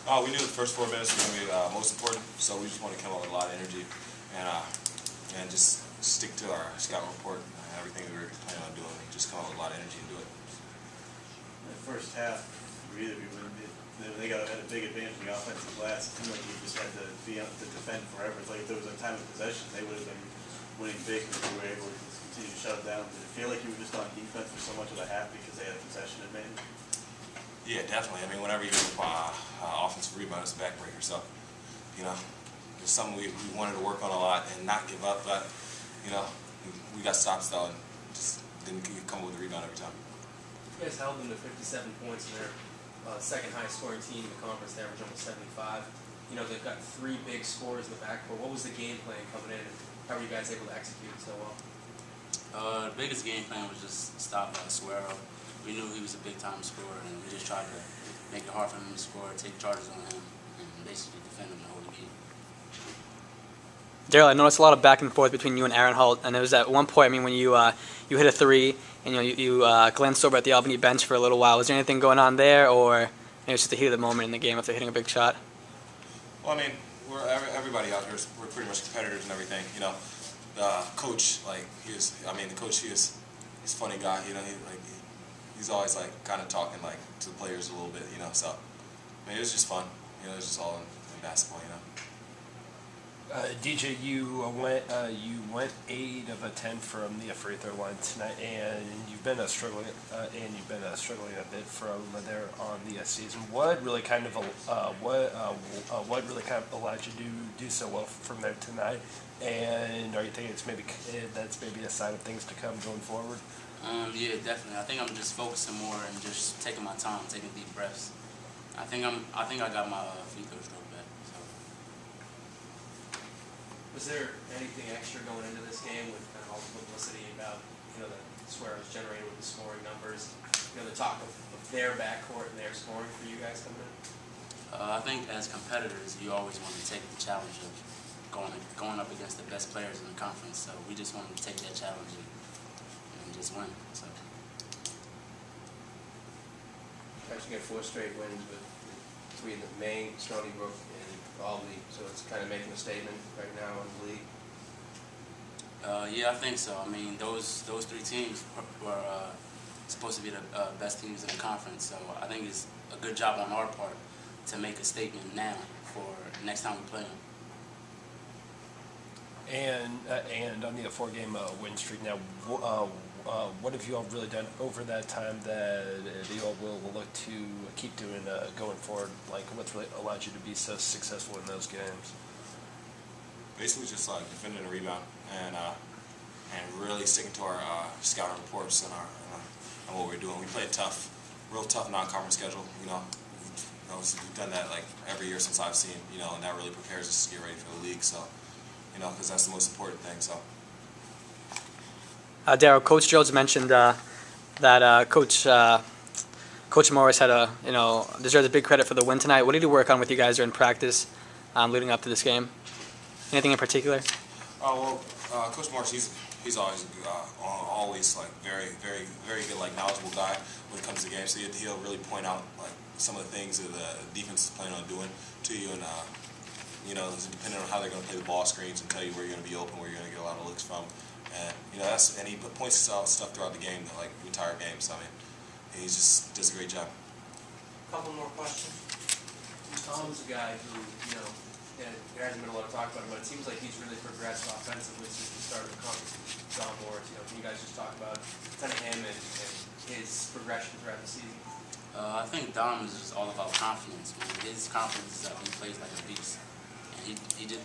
We knew the first 4 minutes were going to be most important, so we just wanted to come up with a lot of energy and just stick to our scout report and everything we were planning on doing. Just come up with a lot of energy and do it. In the first half, either of you, they had a big advantage in the offensive glass. It seemed like you just had to be up to defend forever. It's like if there was a time of possession, they would have been winning big if they were able to continue to shut it down. Did it feel like you were just on defense for so much of the half because they had possession advantage? Yeah, definitely. I mean, whenever you do offensive rebound, it's a backbreaker. So, you know, it's something we wanted to work on a lot and not give up. But, you know, we got stops though and just didn't come up with a rebound every time. You guys held them to 57 points in their second highest scoring team in the conference. They average almost 75. You know, they've got 3 big scorers in the backcourt. What was the game plan coming in, and how were you guys able to execute it so well? The biggest game plan was just stop Suero. We knew he was a big-time scorer, and we just tried to make it hard for him to score, take charges on him, and basically defend him the whole game. Daryl, I noticed a lot of back and forth between you and Aaron Holt, and it was at one point, I mean, when you hit a 3, and you glanced over at the Albany bench for a little while. Was there anything going on there, or maybe it was just the heat of the moment in the game after hitting a big shot? Well, I mean, everybody out here we're pretty much competitors and everything. You know, the coach, like he's a funny guy. You know, he's always like kind of talking like to the players a little bit. You know, so I mean, it was just fun. You know, it was just all in basketball. You know. DJ, you went 8 of 10 from the free throw line tonight, and you've been struggling a bit from there on the season. What really kind of allowed you to do so well from there tonight? And are you thinking that's maybe a sign of things to come going forward? Yeah, definitely. I think I'm just focusing more and just taking my time, taking deep breaths. I think I got my free throw stroke back. So. Was there anything extra going into this game with kind of all the publicity about, you know, that Suero's generated with the scoring numbers, you know, the talk of their backcourt and their scoring for you guys coming in? I think as competitors, you always want to take the challenge of going up against the best players in the conference. So we just wanted to take that challenge and just win. So. Actually got 4 straight wins between Maine, Stony Brook, and Albany, so it's kind of making a statement right now in the league. Yeah, I think so. I mean, those 3 teams were supposed to be the best teams in the conference, so I think it's a good job on our part to make a statement now for next time we play them. And on the 4-game win streak now, what have you all really done over that time that you all will look to keep doing going forward? Like, what's really allowed you to be so successful in those games? Basically, just like defending a rebound and really sticking to our scouting reports and what we're doing. We play a real tough non-conference schedule. You know, we've done that like every year since I've seen. You know, and that really prepares us to get ready for the league. So, you know, because that's the most important thing. So. Daryl, Coach Jones mentioned that Coach Morris had deserves a big credit for the win tonight. What did he work on with you guys during practice leading up to this game? Anything in particular? Well, Coach Morris, he's always like very good, like knowledgeable guy when it comes to games. So he'll really point out like some of the things that the defense is planning on doing to you, and you know, depending on how they're going to play the ball screens and tell you where you're going to be open, where you're going to get a lot of looks from. And you know, and he points out stuff throughout the game, like the entire game. So I mean, he just does a great job. Couple more questions. Tom's a guy who, you know, there hasn't been a lot of talk about him, but it seems like he's really progressed offensively since the start of the conference with John Morris. You know, can you guys just talk about kind of him and his progression throughout the season? I think Dom is just all about confidence. Man. His confidence is that he plays like a beast, and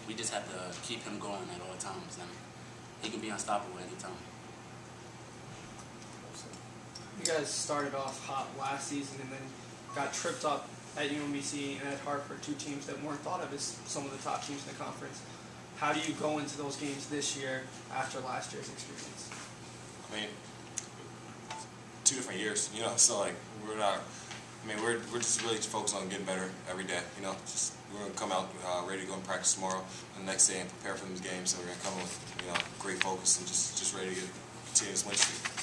we just have to keep him going at all times. And he can be unstoppable anytime. You guys started off hot last season and then got tripped up at UMBC and at Hartford, 2 teams that weren't thought of as some of the top teams in the conference. How do you go into those games this year after last year's experience? I mean, 2 different years, you know. So like we're not. I mean, we're just really focused on getting better every day. You know, just we're gonna come out ready to go and practice tomorrow and the next day and prepare for these games. So we're gonna come with great focus and just ready to continue this win streak.